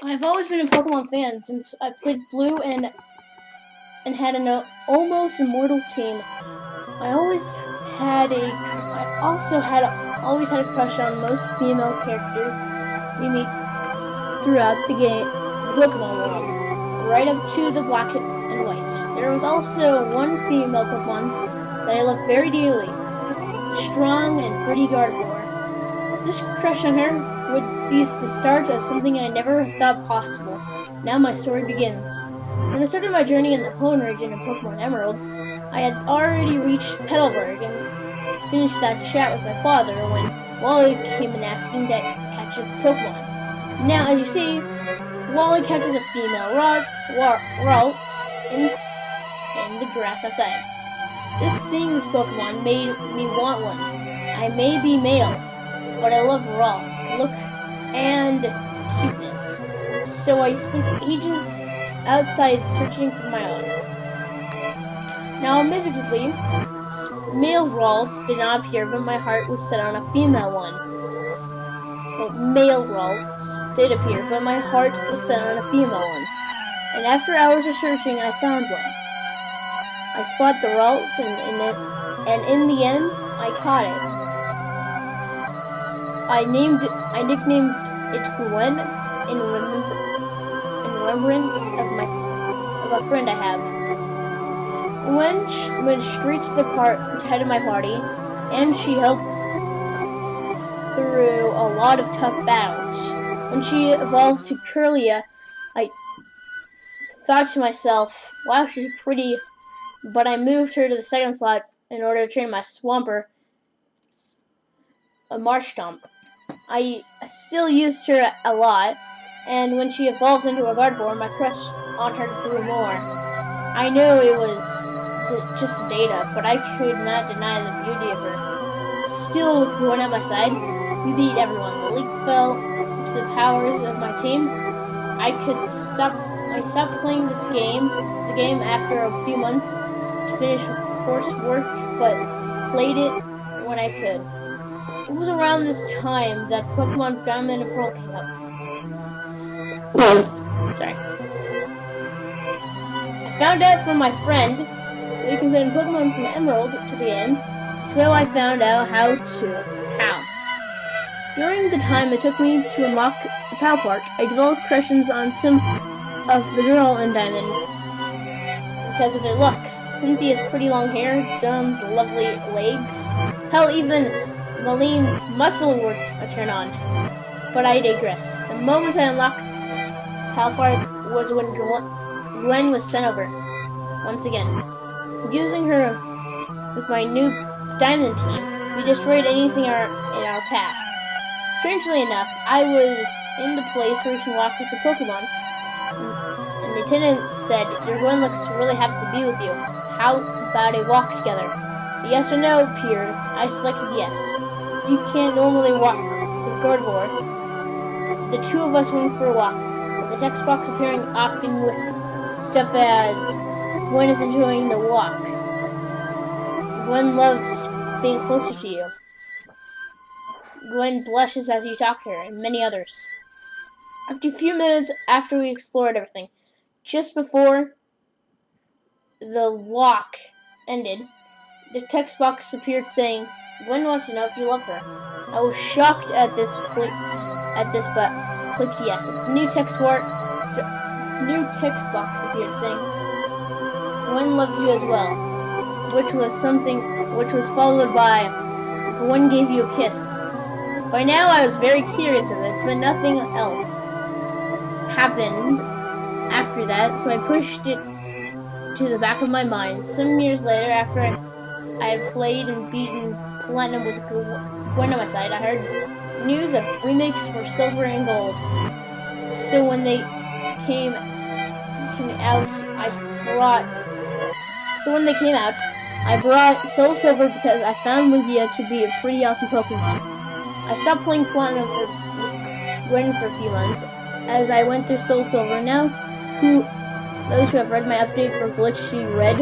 I've always been a Pokemon fan since I played Blue and had an almost immortal team. I always had a crush on most female characters we meet throughout the Pokemon world, right up to the Black and White. There was also one female Pokemon that I loved very dearly, strong and pretty Gardevoir. This crush on her would be the start of something I never thought possible. Now my story begins. When I started my journey in the Hoenn region of Pokemon Emerald, I had already reached Petalburg and finished that chat with my father when Wally came in asking to catch a Pokemon. Now, as you see, Wally catches a female Ralts in the grass outside. Just seeing this Pokemon made me want one. I may be male, but I love Ralts' look and cuteness. So I spent ages outside searching for my own. Now, admittedly, male Ralts did not appear, but my heart was set on a female one. Well, male Ralts did appear, but my heart was set on a female one. And after hours of searching, I found one. I fought the Ralts, and in the end, I caught it. I nicknamed it Gwen in remembrance of a friend I have. Gwen went straight to the head of my party, and she helped through a lot of tough battles. When she evolved to Curlia, I thought to myself, wow, she's pretty, but I moved her to the second slot in order to train my Swampert, a Marshtomp. I still used her a lot, and when she evolved into a Gardevoir, my crush on her grew more. I know it was just data, but I could not deny the beauty of her. Still, with Gwen at my side, we beat everyone. The league fell to the powers of my team. I stopped playing the game after a few months to finish coursework, but played it when I could. It was around this time that Pokemon Diamond and Pearl came out. Sorry. I found out from my friend that you can send Pokemon from Emerald to the end, so I found out how. During the time it took me to unlock the Pal Park, I developed crushes on some of the girl in Diamond because of their looks. Cynthia's pretty long hair, Dawn's lovely legs, hell, even Maline's muscle were a turn on. But I digress. The moment I unlocked Pal Park was when Gwen was sent over. Once again. Using her with my new Diamond team, we destroyed anything in our path. Strangely enough, I was in the place where you can walk with the Pokemon, and the attendant said, your Gwen looks really happy to be with you. How about a walk together? A yes or no appeared. I selected yes. You can't normally walk with Gardevoir. The two of us went for a walk, with the text box appearing often with stuff as, Gwen is enjoying the walk. Gwen loves being closer to you. Gwen blushes as you talk to her, and many others. After a few minutes after we explored everything, just before the walk ended, the text box appeared saying, Gwen wants to know if you love her. I was shocked at this, but clicked yes. A new text box appeared saying, Gwen loves you as well, which was followed by, Gwen gave you a kiss. By now I was very curious of it, but nothing else happened after that, so I pushed it to the back of my mind. Some years later, after I had played and beaten Platinum with Gwen on my side, I heard news of remakes for Silver and Gold. So when they came out, I brought Soul Silver because I found Lugia to be a pretty awesome Pokemon. I stopped playing Platinum with Gwen for a few months as I went through Soul Silver. Now, those who have read my update for Glitchy Red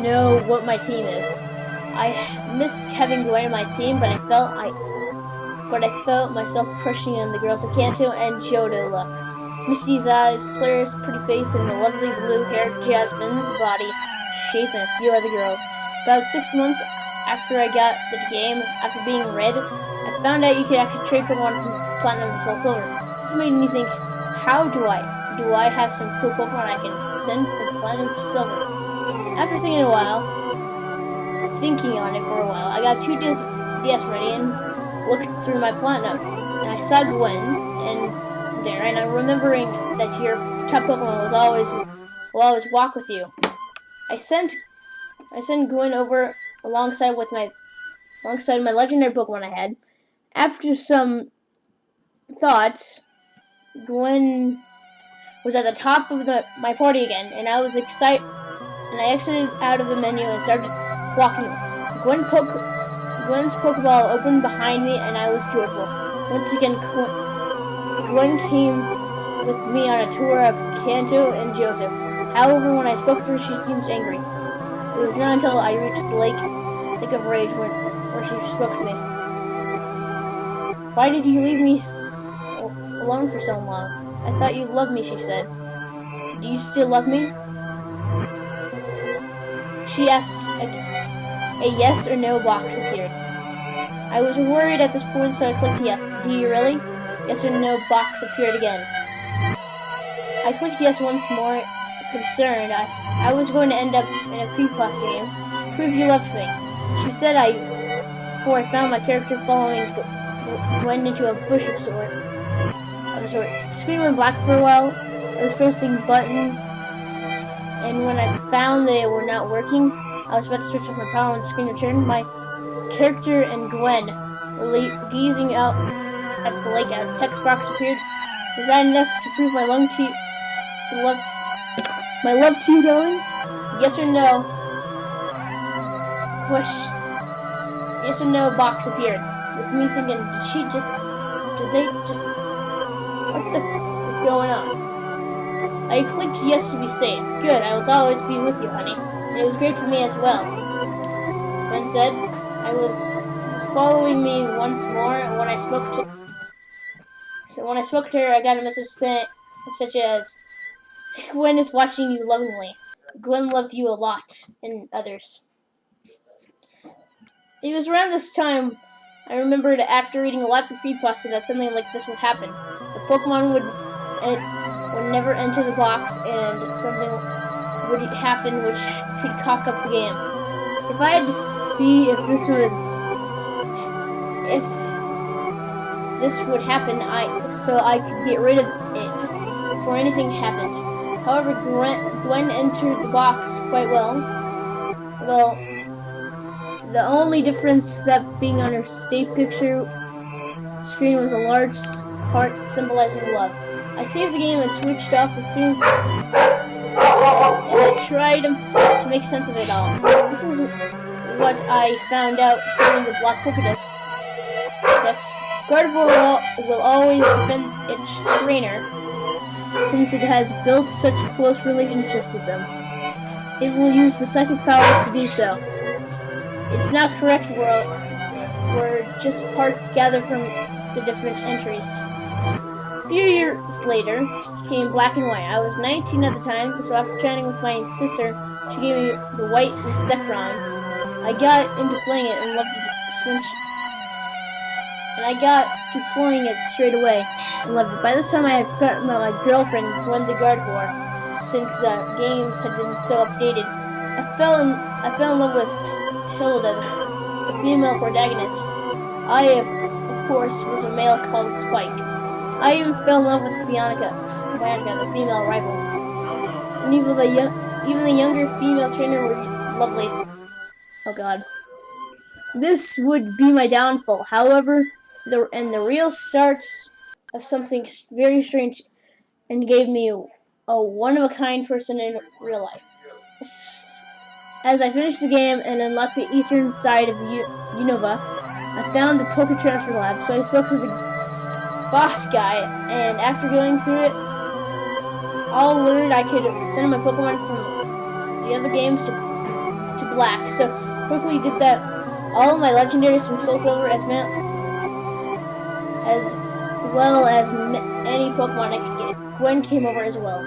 know what my team is. I missed having Gwen on my team, but I but I felt myself crushing on the girls of Kanto and Johto looks. Misty's eyes, Claire's pretty face, and the lovely blue-haired Jasmine's body shape, and a few other girls. About 6 months after I got the game, after being red, I found out you could actually trade Pokemon from Platinum to Soul Silver. This made me think, how do I have some cool Pokemon I can send from Platinum to Silver? After thinking on it for a while, I got 2 DS ready and looked through my Platinum, and I saw Gwen and I'm remembering that your top Pokemon will always walk with you. I sent Gwen over alongside my legendary Pokemon I had. After some thoughts, Gwen was at the top of my party again, and I was excited. And I exited out of the menu and started walking. Gwen's Pokeball opened behind me, and I was joyful. Once again, Gwen came with me on a tour of Kanto and Johto. However, when I spoke to her, she seemed angry. It was not until I reached the Lake of Rage where she spoke to me. Why did you leave me alone for so long? I thought you loved me, she said. Do you still love me? She asked. A yes or no box appeared. I was worried at this point, so I clicked yes. Do you really? Yes or no box appeared again. I clicked yes once more, concerned. I was going to end up in a Creepypasta game. Prove you loved me. She said before I found my character following Gwen into a bush of sort. The screen went black for a while. I was pressing buttons, and when I found they were not working, I was about to switch off my power when the screen returned. My character and Gwen were gazing out at the lake. A text box appeared. Was that enough to prove my love to you, darling? Yes or no? Yes or no box appeared. With me thinking, what the f is going on? I clicked yes to be safe. Good, I will always be with you, honey. And it was great for me as well. Gwen said, I was following me once more, and when I spoke to her, I got a message such as, Gwen is watching you lovingly. Gwen loved you a lot, and others. It was around this time I remembered after reading lots of Creepypasta that something like this would happen. The Pokemon would never enter the box, and something would happen which could cock up the game. If I had to see if this would happen, so I could get rid of it before anything happened. However, Gwen entered the box quite well. Well, the only difference that being on her state picture screen was a large heart symbolizing love. I saved the game and switched off as soon and I tried to make sense of it all. This is what I found out during the Black Pokédex. Gardevoir will always defend its trainer, since it has built such close relationship with them. It will use the psychic powers to do so. It's not correct where just parts gathered from the different entries. A few years later came Black and White. I was 19 at the time, so after chatting with my sister, she gave me the White with Zekrom. I got into playing it and loved it. And I got to playing it straight away and loved it. By this time, I had forgotten about my girlfriend, Gwen the Gardevoir, since the games had been so updated. I fell in love with Hilda, the female protagonist. I, of course, was a male called Spike. I even fell in love with Bianca, the female rival. And even the younger female trainer were lovely. Oh god. This would be my downfall. However, the real start of something very strange and gave me a one-of-a-kind person in real life. As I finished the game and unlocked the eastern side of Unova, I found the Poké Transfer Lab, so I spoke to the boss guy, and after going through it, all learned I could send my Pokemon from the other games to Black, so quickly did that. All of my legendaries from Soul Silver as as well as any Pokemon I could get. Gwen came over as well.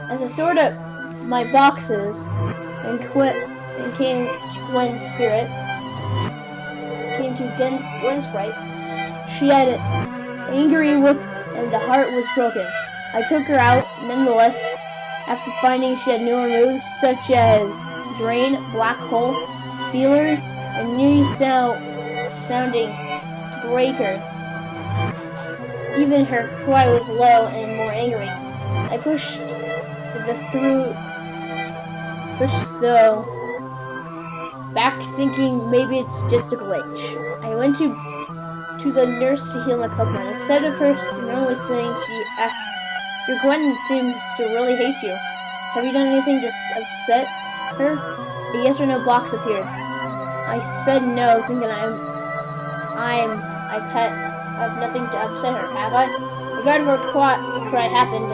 As I sorted up my boxes and came to Gwen's spirit, Gwen's sprite, she had it angry with, and the heart was broken. I took her out, nonetheless, after finding she had newer moves such as Drain, Black Hole, Stealer, and new sounding Breaker. Even her cry was low and more angry. I pushed back, thinking maybe it's just a glitch. I went to the nurse to heal my Pokemon. Instead of her normally saying, she asked, "Your Gwen seems to really hate you. Have you done anything to upset her?" A yes or no box appeared. I said no, thinking I've nothing to upset her, have I? The Gardevoir cry happened,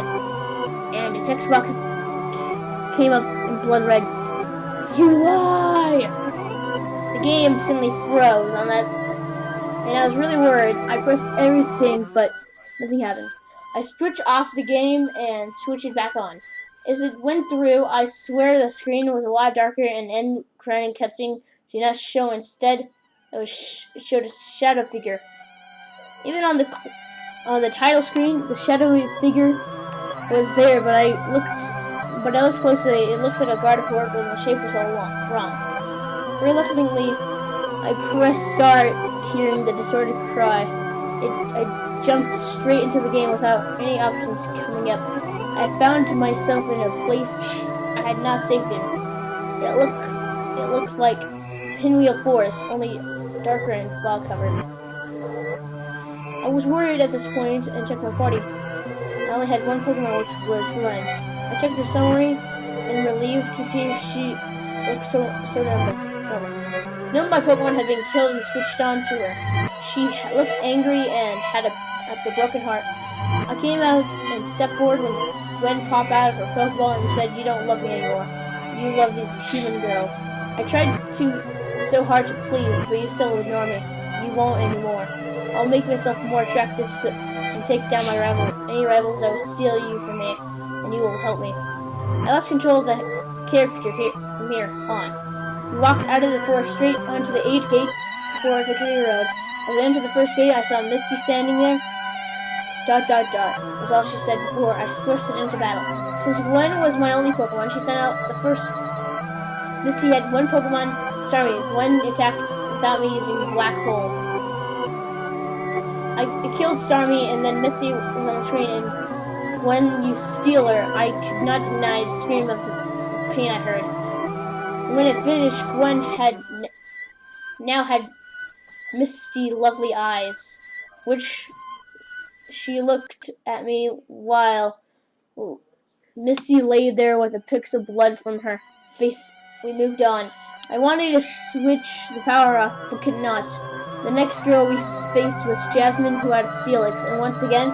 and a text box came up in blood red. You lie! The game suddenly froze on that, and I was really worried. I pressed everything, but nothing happened. I switched off the game and switched it back on. As it went through, I swear the screen was a lot darker and end credit cutscene did not show. Instead, it showed a shadow figure. Even on the title screen, the shadowy figure was there, but I looked closely. It looked like a Gardevoir, but the shape was all wrong. Reluctantly, I pressed start, hearing the distorted cry. I jumped straight into the game without any options coming up. I found myself in a place I had not saved in. It looked like Pinwheel Forest, only darker and fog covered. I was worried at this point and checked my party. I only had one Pokemon, which was Gwen. I checked her summary and relieved to see she looked so normal. None of my Pokemon had been killed and switched on to her. She looked angry and had the broken heart. I came out and stepped forward when Gwen popped out of her Pokeball and said, "You don't love me anymore. You love these human girls." I tried so hard to please, but you still ignore me. You won't anymore. I'll make myself more attractive and take down any rivals that will steal you from me, and you will help me. I lost control of the character from here on. We walked out of the forest straight onto the 8 gates before Victory Road. As I entered the first gate, I saw Misty standing there. ... was all she said before I forced it into battle. Since Gwen was my only Pokemon, she sent out the first. Misty had one Pokemon, Starmie. Gwen attacked without me using Black Hole. I killed Starmie, and then Misty was on the screen, and Gwen used Stealer. I could not deny the scream of the pain I heard. When it finished, Gwen now had misty, lovely eyes, which she looked at me while Misty lay there with a pix of blood from her face. We moved on. I wanted to switch the power off, but could not. The next girl we faced was Jasmine, who had a Steelix, and once again,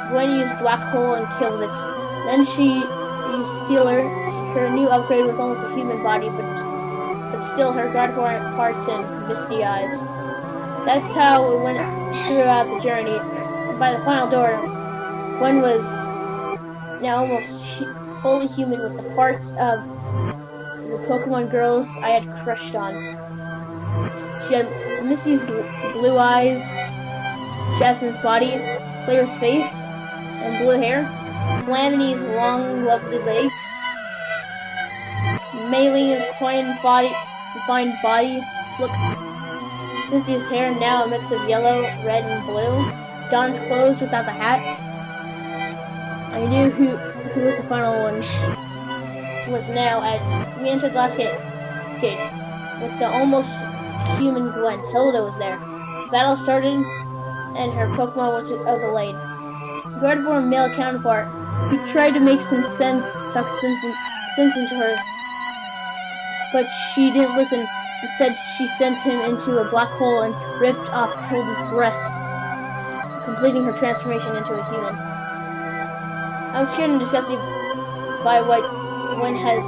Gwen used Black Hole and killed it. Then she used Stealer. Her new upgrade was almost a human body, but still her Gardevoir parts and misty eyes. That's how it went throughout the journey. By the final door, Gwen was now almost fully human with the parts of the Pokemon girls I had crushed on. She had Misty's blue eyes, Jasmine's body, Claire's face, and blue hair, Flamini's long, lovely legs, Maylene's refined body look, Cynthia's hair, now a mix of yellow, red, and blue, Dawn's clothes without the hat. I knew who was the final one was now as we entered the last gate with the almost human Gwen. Hilda was there. The battle started and her Pokemon was overlaid. Gardevoir male counterpart, he tried to make some sense, talked sense into her, but she didn't listen. Instead, she sent him into a black hole and ripped off Hilda's breast, completing her transformation into a human. I was scared and disgusted by what Gwen had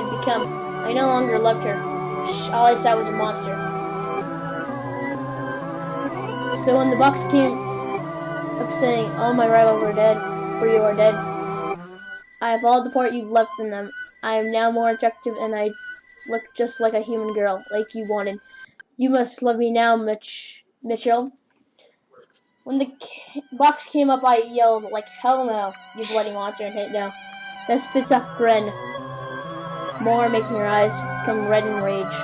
become. I no longer loved her. All I saw was a monster. So when the box came up saying, all my rivals are dead, for you are dead, I have all the part you've left from them. I am now more attractive and I look just like a human girl, like you wanted. You must love me now, Mitchell. When the box came up, I yelled, like, hell no, you bloody monster, and hit no. That spits off Gren, more making her eyes become red in rage.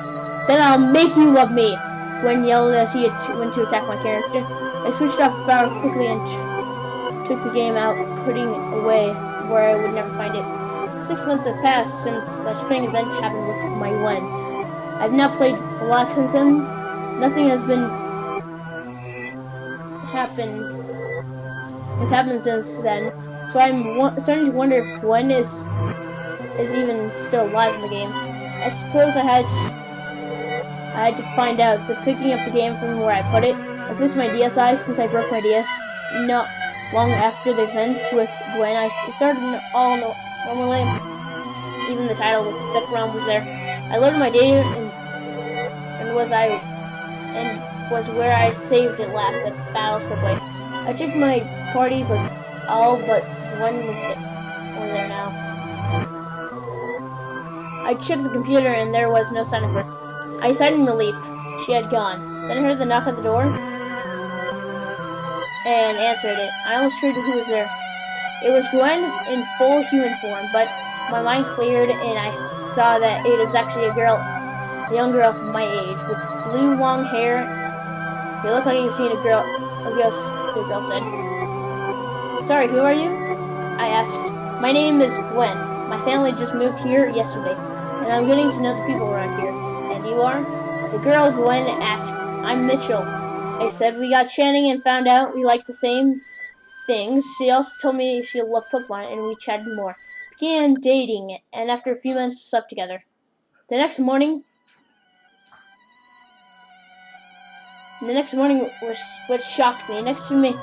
Then I'll make you love me, Gwen yelled as he went to attack my character. I switched off the power quickly and took the game out, putting away where I would never find it. 6 months have passed since that spring event happened with my Gwen. I've not played Black since then. Nothing has happened since then, so I'm starting to wonder if Gwen is even still alive in the game. I suppose I had to find out, so picking up the game from where I put it. I fixed my DSi since I broke my DS. Not long after the events with Gwen, I started all normally. Even the title with Zekrom was there. I loaded my data and was where I saved it last at Battle Subway. I checked my party, but all but Gwen were there now. I checked the computer and there was no sign of her. I sighed in relief. She had gone. Then I heard the knock at the door and answered it. I almost heard who was there. It was Gwen in full human form, but my mind cleared and I saw that it was actually a young girl of my age with blue long hair. You look like you've seen a ghost, the girl said. Sorry, who are you? I asked. My name is Gwen. My family just moved here yesterday, and I'm getting to know the people around here. And you are? The girl Gwen asked. I'm Mitchell. I said we got chatting and found out we liked the same things. She also told me she loved Pokemon, and we chatted more. Began dating, and after a few months, slept together. The next morning was what shocked me. Next to me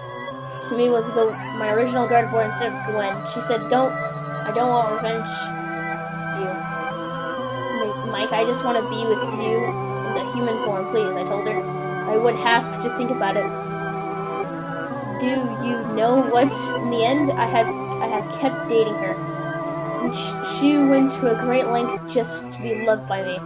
was my original Gardevoir instead of Gwen. She said, I don't want revenge, you. Mike, I just want to be with you in the human form, please, I told her. I would have to think about it. Do you know what? In the end, I have kept dating her. And she went to a great length just to be loved by me.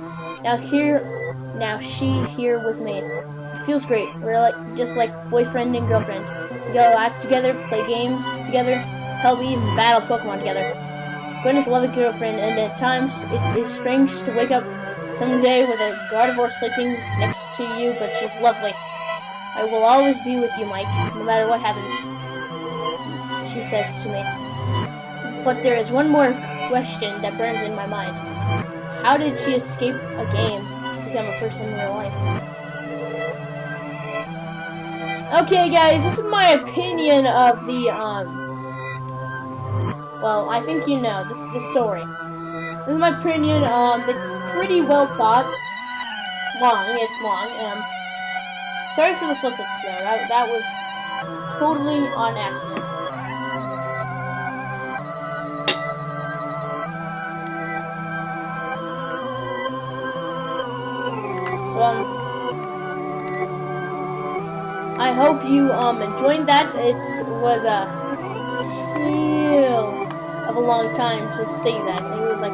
Now she here with me. It feels great. We're just like boyfriend and girlfriend. We go out together, play games together, hell, we even battle Pokemon together. Gwen is a loving girlfriend, and at times it's strange to wake up someday with a Gardevoir sleeping next to you, but she's lovely. I will always be with you, Mike, no matter what happens, she says to me. But there is one more question that burns in my mind. How did she escape a game to become a person in real life? Okay, guys, this is my opinion of the, well, I think you know, this story. This is my opinion, it's pretty well thought. It's long, sorry for the slip-ups there, that was totally on accident. So, I hope you, enjoyed that. It was a hell of a long time to say that. It was like,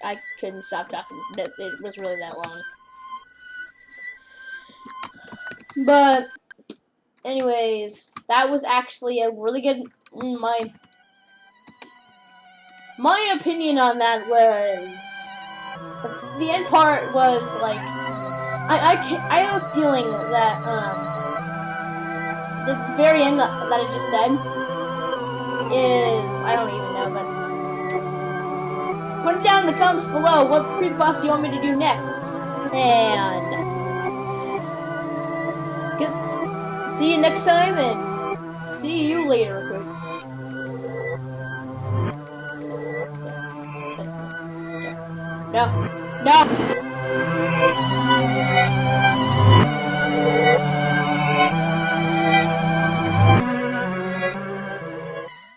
I couldn't stop talking. It was really that long. But, anyways, that was actually a really good, my opinion on that was, the end part was, like, I have a feeling that, the very end that I just said is, I don't even know, but put it down in the comments below what creepypasta you want me to do next. And see you next time, and see you later, recruits. No.